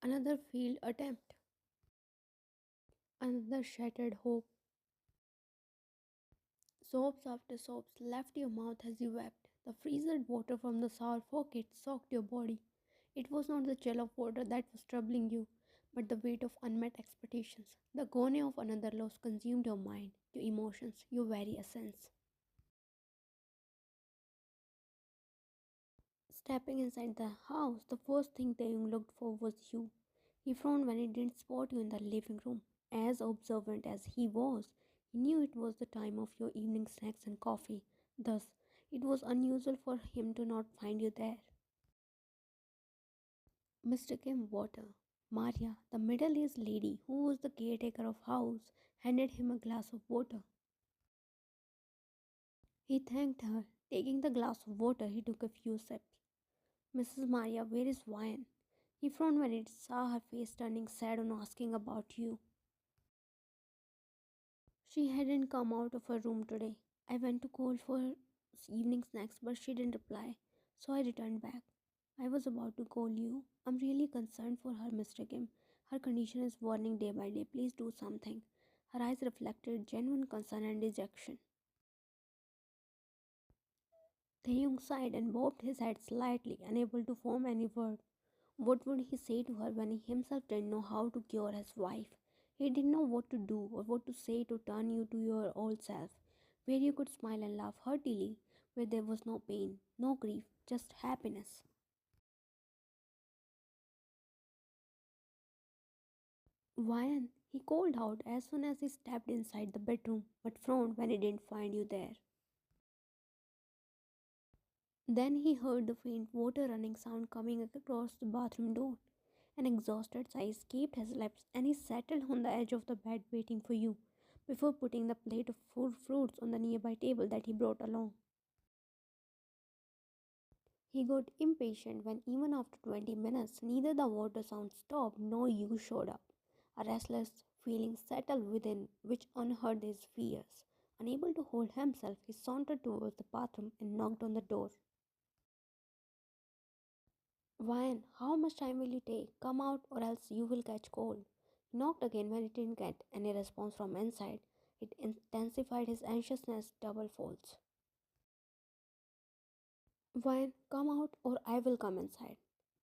Another failed attempt, another shattered hope. Sobs after sobs left your mouth as you wept. The freezing water from the sour faucet soaked your body. It was not the chill of water that was troubling you, but the weight of unmet expectations. The agony of another loss consumed your mind, your emotions, your very essence. Stepping inside the house, the first thing Taehyung looked for was you. He frowned when he didn't spot you in the living room. As observant as he was, he knew it was the time of your evening snacks and coffee. Thus, it was unusual for him to not find you there. Mr. Kim Water. Maria, the middle-aged lady who was the caretaker of house, handed him a glass of water. He thanked her. Taking the glass of water, he took a few sips. Mrs. Maria, where is wine? He frowned when he saw her face turning sad on asking about you. She hadn't come out of her room today. I went to call for her evening snacks, but she didn't reply, so I returned back. I was about to call you. I'm really concerned for her, Mr. Kim. Her condition is worsening day by day. Please do something. Her eyes reflected genuine concern and dejection. Taehyung sighed and bobbed his head slightly, unable to form any word. What would he say to her when he himself didn't know how to cure his wife? He didn't know what to do or what to say to turn you to your old self, where you could smile and laugh heartily, where there was no pain, no grief, just happiness. Vian, he called out as soon as he stepped inside the bedroom, but frowned when he didn't find you there. Then he heard the faint water running sound coming across the bathroom door. An exhausted sigh escaped his lips, and he settled on the edge of the bed waiting for you before putting the plate of fruits on the nearby table that he brought along. He got impatient when, even after 20 minutes, neither the water sound stopped nor you showed up. A restless feeling settled within, which unheard his fears. Unable to hold himself, he sauntered towards the bathroom and knocked on the door. Ryan, how much time will you take? Come out or else you will catch cold. He knocked again when he didn't get any response from inside. It intensified his anxiousness double folds. Ryan, come out or I will come inside.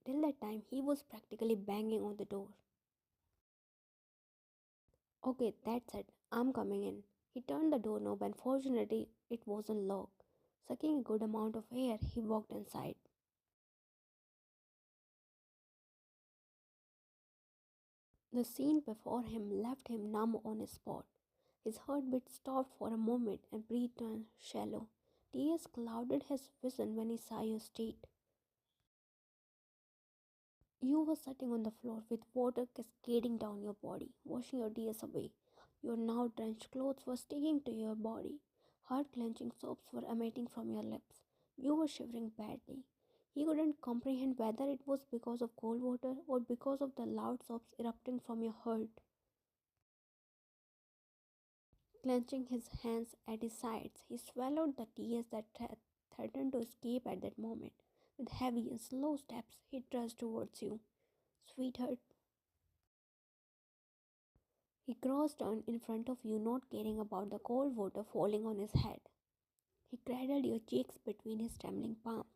Till that time, he was practically banging on the door. Okay, that's it. I'm coming in. He turned the doorknob and fortunately it wasn't locked. Sucking a good amount of air, he walked inside. The scene before him left him numb on his spot. His heartbeat stopped for a moment and breath turned shallow. Tears clouded his vision when he saw your state. You were sitting on the floor with water cascading down your body, washing your tears away. Your now drenched clothes were sticking to your body. Heart clenching sobs were emitting from your lips. You were shivering badly. He couldn't comprehend whether it was because of cold water or because of the loud sobs erupting from your heart. Clenching his hands at his sides, he swallowed the tears that threatened to escape at that moment. With heavy and slow steps, he trudged towards you. Sweetheart, he crossed on in front of you, not caring about the cold water falling on his head. He cradled your cheeks between his trembling palms.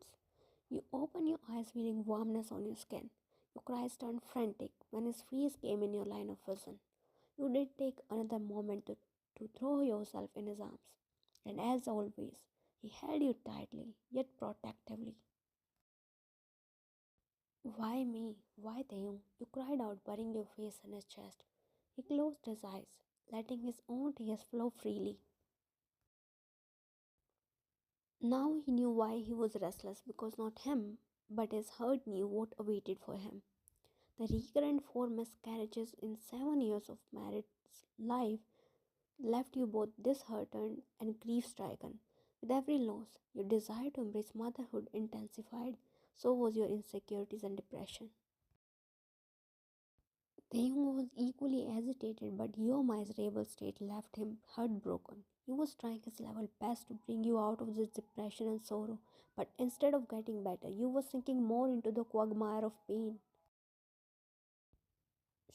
You opened your eyes, feeling warmness on your skin. Your cries turned frantic when his face came in your line of vision. You did take another moment to throw yourself in his arms. And as always, he held you tightly, yet protectively. Why me? Why Taehyung? You cried out, burying your face in his chest. He closed his eyes, letting his own tears flow freely. Now he knew why he was restless, because not him, but his heart knew what awaited for him. The recurrent 4 miscarriages in 7 years of married life left you both disheartened and grief stricken. With every loss, your desire to embrace motherhood intensified, so was your insecurities and depression. Taehyung was equally agitated, but your miserable state left him heartbroken. He was trying his level best to bring you out of this depression and sorrow, but instead of getting better, you were sinking more into the quagmire of pain.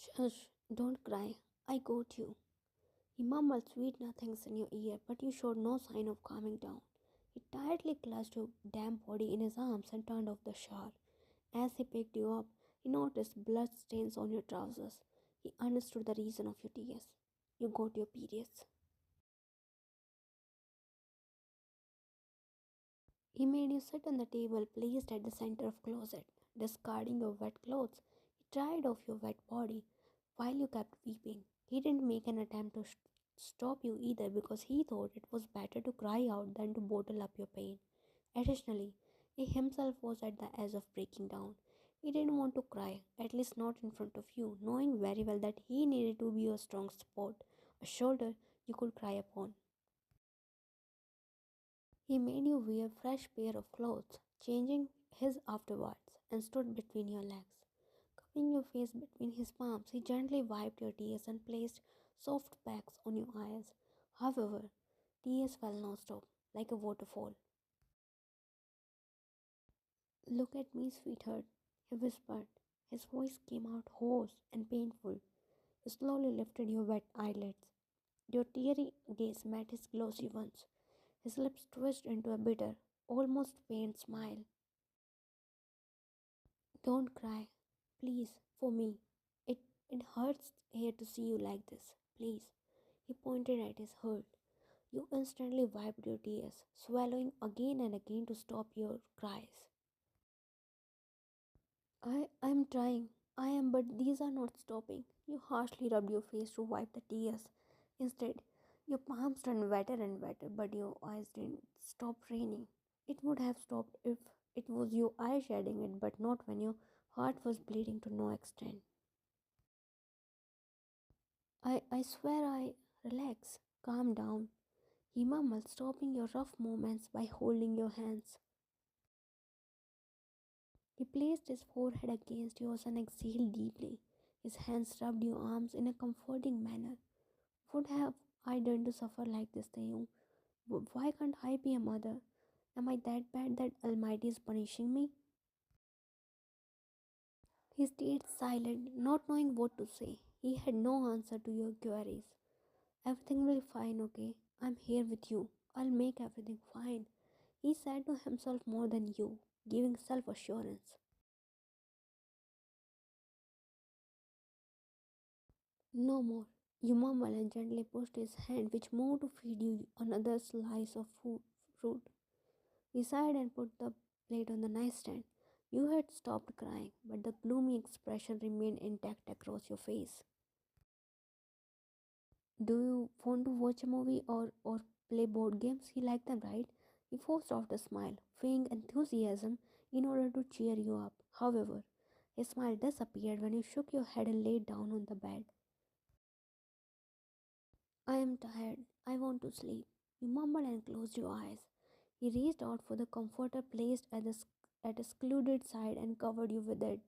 Shush, don't cry. I got you. He mumbled sweet nothings in your ear, but you showed no sign of calming down. He tightly clutched your damp body in his arms and turned off the shower. As he picked you up, he noticed blood stains on your trousers. He understood the reason of your tears. You got your periods. He made you sit on the table placed at the center of closet, discarding your wet clothes. He dried off your wet body while you kept weeping. He didn't make an attempt to stop you either because he thought it was better to cry out than to bottle up your pain. Additionally, he himself was at the edge of breaking down. He didn't want to cry, at least not in front of you, knowing very well that he needed to be your strong support, a shoulder you could cry upon. He made you wear fresh pair of clothes, changing his afterwards, and stood between your legs. Cupping your face between his palms, he gently wiped your tears and placed soft pats on your eyes. However, tears fell non-stop, like a waterfall. Look at me, sweetheart, he whispered. His voice came out hoarse and painful. He slowly lifted your wet eyelids. Your teary gaze met his glossy ones. His lips twisted into a bitter, almost faint smile. Don't cry, please, for me. It hurts here to see you like this. Please. He pointed at his hurt. You instantly wiped your tears, swallowing again and again to stop your cries. I'm trying. I am, but these are not stopping. You harshly rubbed your face to wipe the tears. Instead, your palms turned wetter and wetter, but your eyes didn't stop raining. It would have stopped if it was your eye shedding it, but not when your heart was bleeding to no extent. I swear I relax, calm down. He mumbled, stopping your rough movements by holding your hands. He placed his forehead against yours and exhaled deeply. His hands rubbed your arms in a comforting manner. What have I done to suffer like this, Taehyung? Why can't I be a mother? Am I that bad that Almighty is punishing me? He stayed silent, not knowing what to say. He had no answer to your queries. Everything will be fine, okay? I'm here with you. I'll make everything fine. He said to himself more than you, giving self assurance. No more. You mumbled and gently pushed his hand, which moved to feed you another slice of fruit. He sighed and put the plate on the nightstand. You had stopped crying, but the gloomy expression remained intact across your face. Do you want to watch a movie or play board games? You like them, right? He forced out a smile, feigning enthusiasm in order to cheer you up. However, his smile disappeared when you shook your head and laid down on the bed. I am tired. I want to sleep. You mumbled and closed your eyes. He reached out for the comforter placed at a secluded side and covered you with it.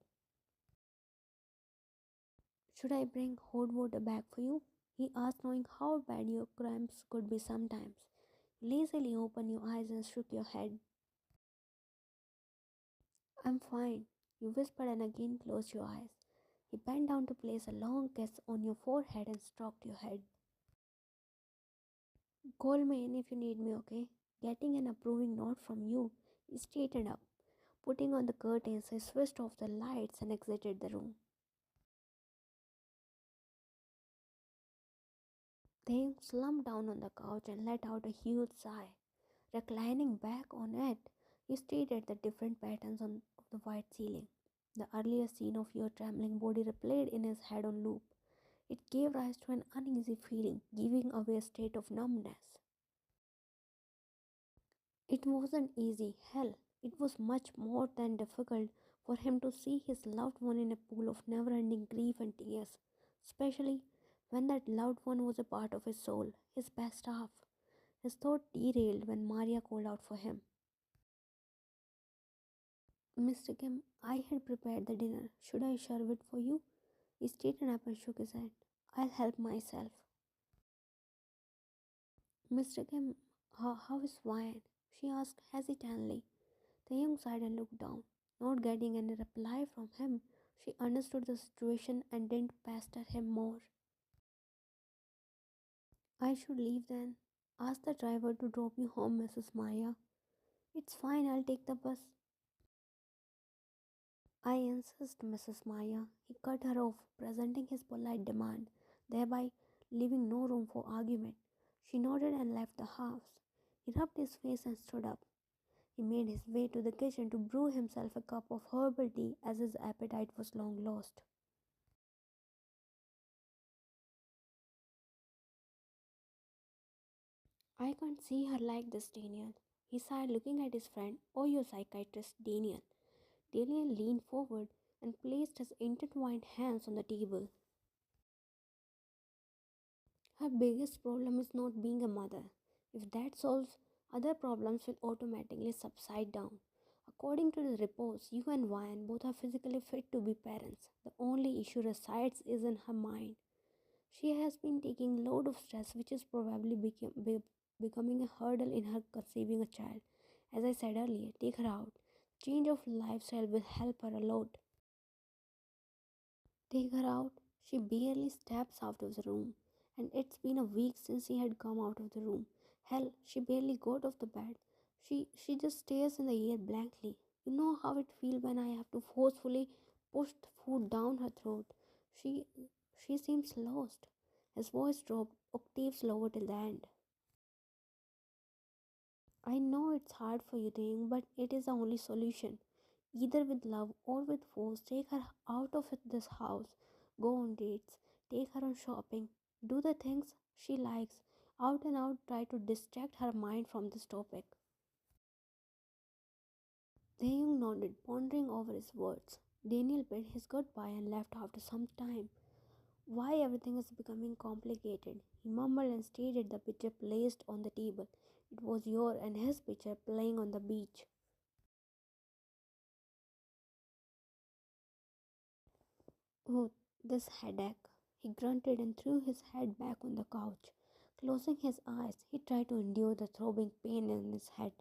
Should I bring hot water back for you? He asked, knowing how bad your cramps could be sometimes. You lazily opened your eyes and shook your head. I'm fine, you whispered and again closed your eyes. He bent down to place a long kiss on your forehead and stroked your head. Call me in if you need me, okay? Getting an approving nod from you, he straightened up. Putting on the curtains, he switched off the lights and exited the room. Then slumped down on the couch and let out a huge sigh. Reclining back on it, he stared at the different patterns on of the white ceiling. The earlier scene of your trembling body replayed in his head on loop. It gave rise to an uneasy feeling, giving away a state of numbness. It wasn't easy, hell, it was much more than difficult for him to see his loved one in a pool of never ending grief and tears, especially when that loved one was a part of his soul, his best half. His thought derailed when Maria called out for him. Mr. Kim, I had prepared the dinner. Should I serve it for you? He straightened up and shook his head. I'll help myself. Mr. Kim, how is Wyatt? She asked hesitantly. The young sighed and looked down. Not getting any reply from him, She understood the situation and didn't pester him more. I should leave then. Ask the driver to drop you home, Mrs. Maya. It's fine, I'll take the bus. I insist, Mrs. Maya. He cut her off, presenting his polite demand, thereby leaving no room for argument. She nodded and left the house. He rubbed his face and stood up. He made his way to the kitchen to brew himself a cup of herbal tea as his appetite was long lost. I can't see her like this, Daniel. He sighed, looking at his friend. Oh, you psychiatrist, Daniel. Daniel leaned forward and placed his intertwined hands on the table. Her biggest problem is not being a mother. If that solves, other problems will automatically subside down. According to the reports, you and Ryan both are physically fit to be parents. The only issue resides is in her mind. She has been taking load of stress which is probably becoming a hurdle in her conceiving a child. As I said earlier, take her out. Change of lifestyle will help her a lot. Take her out. She barely steps out of the room, and it's been a week since she had come out of the room. Hell, she barely got off the bed. She just stares in the air blankly. You know how it feels when I have to forcefully push the food down her throat. She she seems lost. His voice dropped octaves lower till the end. I know it's hard for you, Taehyung, but it is the only solution. Either with love or with force, take her out of this house. Go on dates, take her on shopping, do the things she likes. Out and out, try to distract her mind from this topic. Taehyung nodded, pondering over his words. Daniel bid his goodbye and left after some time. Why everything is becoming complicated? He mumbled and stared at the picture placed on the table. It was your and his picture playing on the beach. Oh, this headache. He grunted and threw his head back on the couch. Closing his eyes, he tried to endure the throbbing pain in his head.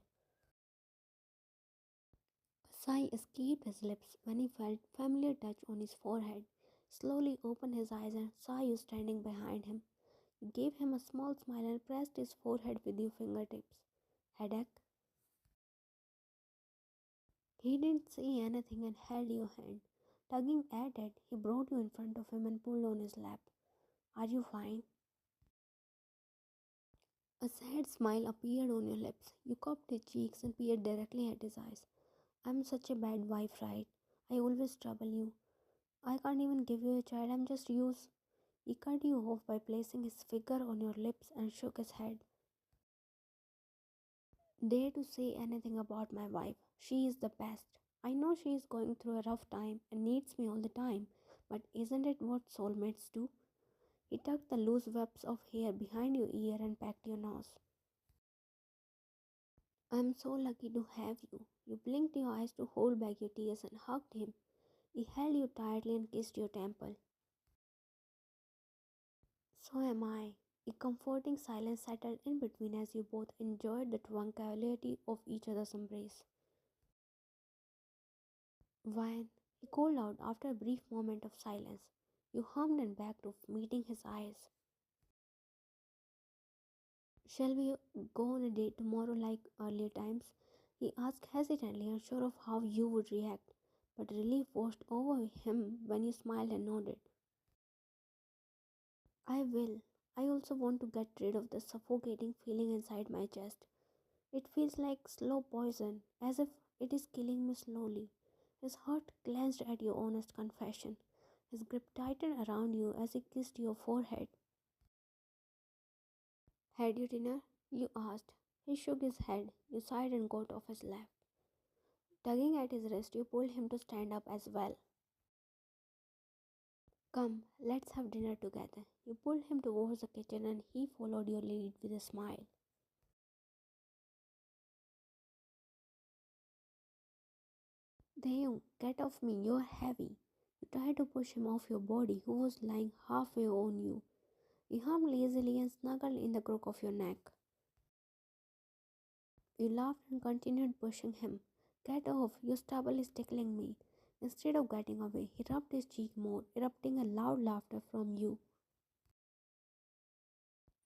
A sigh escaped his lips when he felt familiar touch on his forehead. Slowly opened his eyes and saw you standing behind him. You gave him a small smile and pressed his forehead with your fingertips. Headache? He didn't say anything and held your hand. Tugging at it, he brought you in front of him and pulled on his lap. Are you fine? A sad smile appeared on your lips. You cupped his cheeks and peered directly at his eyes. I'm such a bad wife, right? I always trouble you. I can't even give you a child, I'm just use. He cut you off by placing his finger on your lips and shook his head. Dare to say anything about my wife. She is the best. I know she is going through a rough time and needs me all the time, but isn't it what soulmates do? He tucked the loose webs of hair behind your ear and pecked your nose. I'm so lucky to have you. You blinked your eyes to hold back your tears and hugged him. He held you tightly and kissed your temple. So am I. A comforting silence settled in between as you both enjoyed the tranquility of each other's embrace. When he called out after a brief moment of silence, you hummed and backed off, meeting his eyes. Shall we go on a date tomorrow like earlier times? He asked hesitantly, unsure of how you would react, but relief washed over him when you smiled and nodded. I will. I also want to get rid of the suffocating feeling inside my chest. It feels like slow poison, as if it is killing me slowly. His heart clenched at your honest confession. His grip tightened around you as he kissed your forehead. Had you dinner? You asked. He shook his head. You sighed and got off his lap. Tugging at his wrist, you pulled him to stand up as well. Come, let's have dinner together. You pulled him towards the kitchen and he followed your lead with a smile. Taehyung, get off me, you're heavy. You tried to push him off your body, who was lying halfway on you. He hummed lazily and snuggled in the crook of your neck. You laughed and continued pushing him. Get off, your stubble is tickling me. Instead of getting away, he rubbed his cheek more, erupting a loud laughter from you.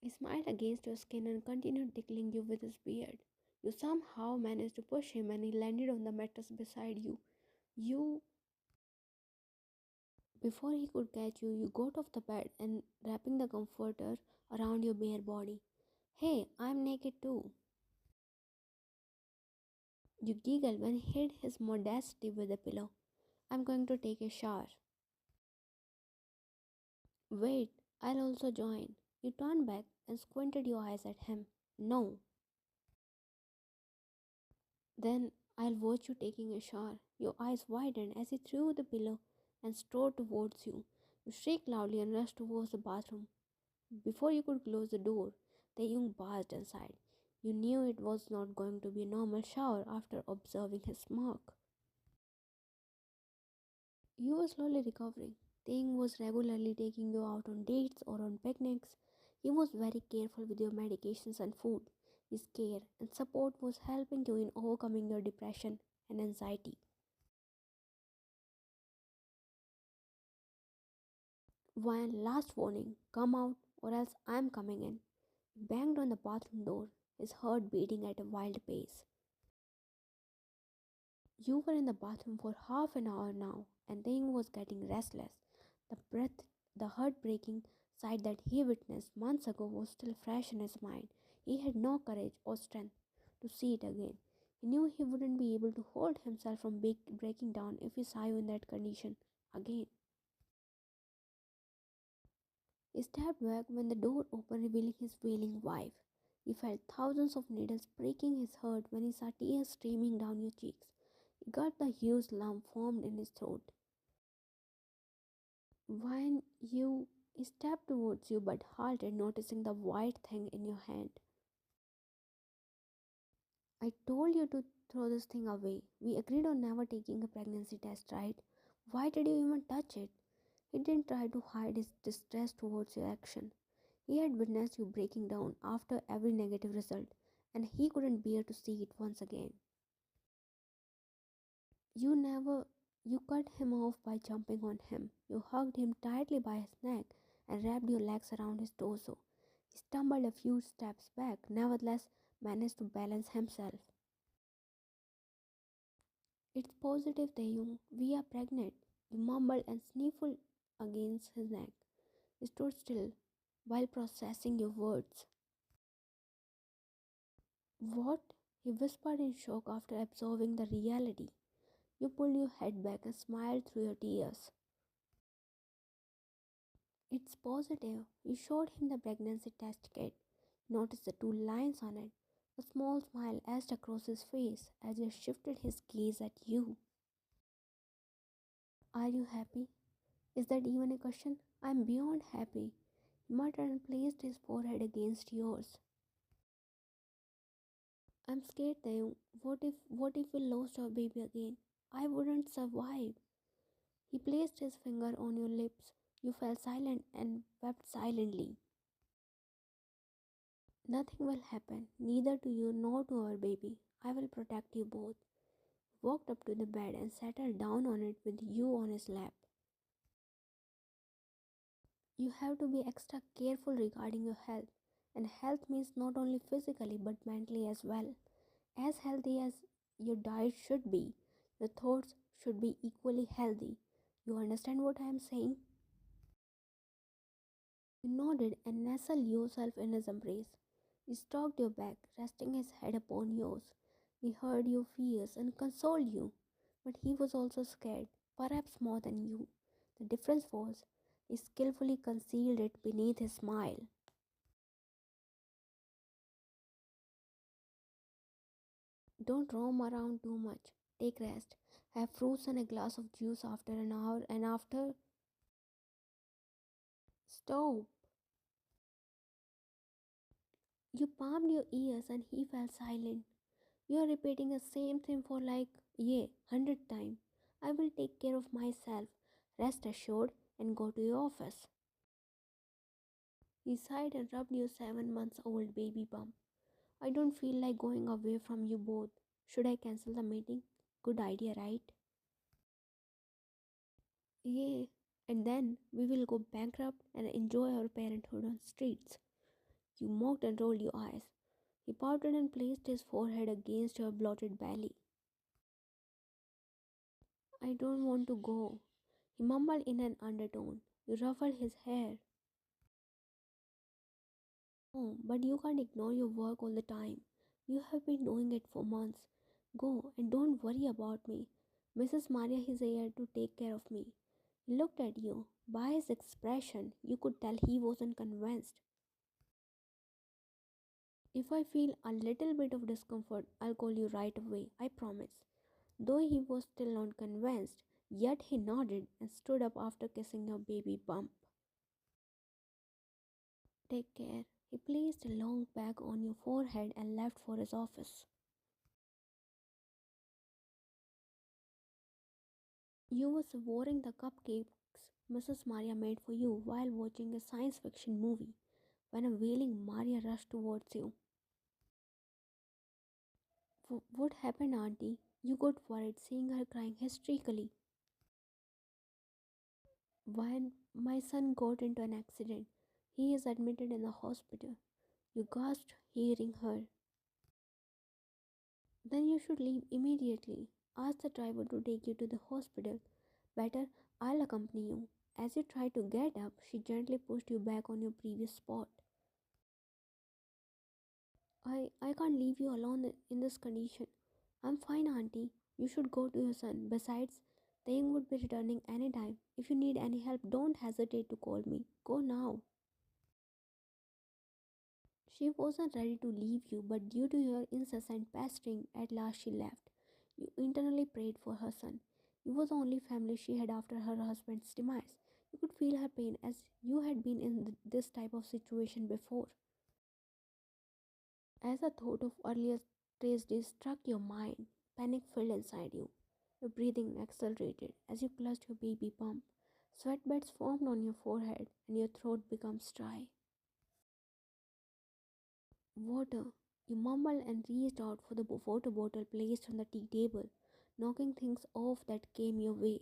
He smiled against your skin and continued tickling you with his beard. You somehow managed to push him and he landed on the mattress beside you. You Before he could catch you, you got off the bed and wrapping the comforter around your bare body. Hey, I'm naked too. You giggled when he hid his modesty with a pillow. I'm going to take a shower. Wait, I'll also join. You turned back and squinted your eyes at him. No. Then I'll watch you taking a shower. Your eyes widened as he threw the pillow and strode towards you. You shrieked loudly and rushed towards the bathroom. Before you could close the door, Taehyung barged inside. You knew it was not going to be a normal shower after observing his smirk. You were slowly recovering. Taehyung was regularly taking you out on dates or on picnics. He was very careful with your medications and food. His care and support was helping you in overcoming your depression and anxiety. One last warning, come out or else I'm coming in. He banged on the bathroom door, his heart beating at a wild pace. You were in the bathroom for half an hour now, and Ding was getting restless. The heartbreaking sight that he witnessed months ago was still fresh in his mind. He had no courage or strength to see it again. He knew he wouldn't be able to hold himself from breaking down if he saw you in that condition again. He stepped back when the door opened, revealing his wailing wife. He felt thousands of needles breaking his heart when he saw tears streaming down your cheeks. He got the huge lump formed in his throat. When you He stepped towards you but halted, noticing the white thing in your hand. I told you to throw this thing away. We agreed on never taking a pregnancy test, right? Why did you even touch it? He didn't try to hide his distress towards your action. He had witnessed you breaking down after every negative result, and he couldn't bear to see it once again. You never You cut him off by jumping on him. You hugged him tightly by his neck and wrapped your legs around his torso. He stumbled a few steps back, nevertheless managed to balance himself. It's positive, Taehyung. We are pregnant. You mumbled and sniffled against his neck. He stood still while processing your words. What? He whispered in shock after absorbing the reality. You pulled your head back and smiled through your tears. It's positive. You showed him the pregnancy test kit. Noticed the two lines on it. A small smile edged across his face as he shifted his gaze at you. Are you happy? Is that even a question? I'm beyond happy. He muttered and placed his forehead against yours. I'm scared, Taeyong. What if we lost our baby again? I wouldn't survive. He placed his finger on your lips. You fell silent and wept silently. Nothing will happen, neither to you nor to our baby. I will protect you both. Walked up to the bed and settled down on it with you on his lap. You have to be extra careful regarding your health, and health means not only physically but mentally as well. As healthy as your diet should be, your thoughts should be equally healthy. You understand what I am saying? You nodded and nestled yourself in his embrace. He stroked your back, resting his head upon yours. He heard your fears and consoled you, but he was also scared, perhaps more than you. The difference was, he skillfully concealed it beneath his smile. Don't roam around too much. Take rest. Have fruits and a glass of juice after an hour, and after. Stop! You palmed your ears and he fell silent. You are repeating the same thing for like, yeah, 100 times. I will take care of myself. Rest assured and go to your office. He sighed and rubbed your 7 months old baby bump. I don't feel like going away from you both. Should I cancel the meeting? Good idea, right? Yeah, and then we will go bankrupt and enjoy our parenthood on streets. You mocked and rolled your eyes. He pouted and placed his forehead against her bloated belly. I don't want to go, he mumbled in an undertone. You ruffled his hair. Oh, but you can't ignore your work all the time. You have been doing it for months. Go and don't worry about me. Mrs. Maria is here to take care of me. He looked at you. By his expression, you could tell he wasn't convinced. If I feel a little bit of discomfort, I'll call you right away, I promise. Though he was still not convinced, yet he nodded and stood up after kissing her baby bump. Take care. He placed a long bag on your forehead and left for his office. You were devouring the cupcakes Mrs. Maria made for you while watching a science fiction movie when a wailing Maria rushed towards you. What happened, Auntie? You got worried seeing her crying hysterically. When my son got into an accident, he is admitted in the hospital. You gasped, hearing her. Then you should leave immediately. Ask the driver to take you to the hospital. Better, I'll accompany you. As you tried to get up, she gently pushed you back on your previous spot. I can't leave you alone in this condition. I'm fine, Auntie. You should go to your son. Besides, Taehyung would be returning anytime. If you need any help, don't hesitate to call me. Go now. She wasn't ready to leave you, but due to your incessant pestering, at last she left. You internally prayed for her son. You was the only family she had after her husband's demise. You could feel her pain as you had been in this type of situation before. As a thought of earlier tragedies struck your mind, panic filled inside you. Your breathing accelerated as you clutched your baby bump. Sweatbeds formed on your forehead and your throat becomes dry. Water. You mumbled and reached out for the water bottle placed on the tea table, knocking things off that came your way.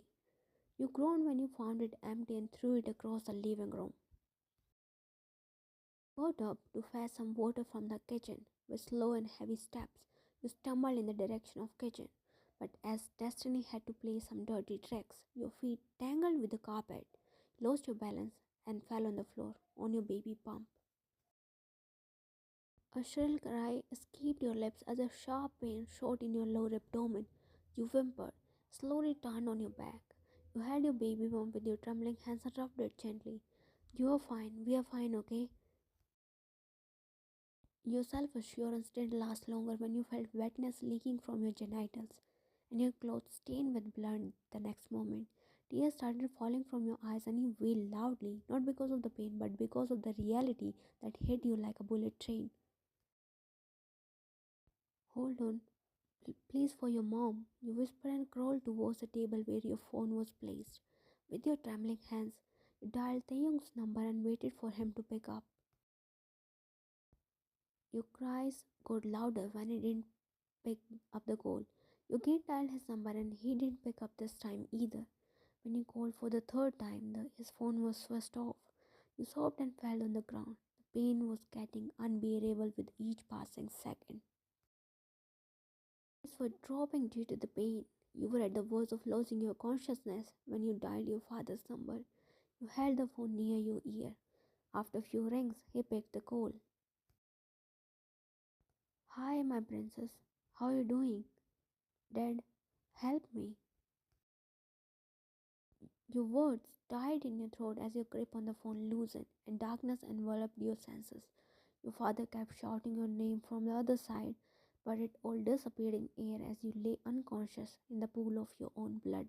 You groaned when you found it empty and threw it across the living room. Got up to fetch some water from the kitchen. With slow and heavy steps, you stumbled in the direction of kitchen. But as destiny had to play some dirty tricks, your feet tangled with the carpet, lost your balance, and fell on the floor on your baby bump. A shrill cry escaped your lips as a sharp pain shot in your lower abdomen. You whimpered, slowly turned on your back. You held your baby bump with your trembling hands and rubbed it gently. You are fine, we are fine, okay? Your self-assurance didn't last longer when you felt wetness leaking from your genitals and your clothes stained with blood the next moment. Tears started falling from your eyes and you wailed loudly, not because of the pain but because of the reality that hit you like a bullet train. Hold on, please, for your mom. You whispered and crawled towards the table where your phone was placed. With your trembling hands, you dialed Taehyung's number and waited for him to pick up. Your cries got louder when he didn't pick up the call. You again dialed his number and he didn't pick up this time either. When you called for the third time, his phone was switched off. You sobbed and fell on the ground. The pain was getting unbearable with each passing second. Eyes were dropping due to the pain. You were at the verge of losing your consciousness when you dialed your father's number. You held the phone near your ear. After a few rings, he picked the call. Hi, my princess. How are you doing? Dad, help me. Your words died in your throat as your grip on the phone loosened and darkness enveloped your senses. Your father kept shouting your name from the other side, but it all disappeared in air as you lay unconscious in the pool of your own blood.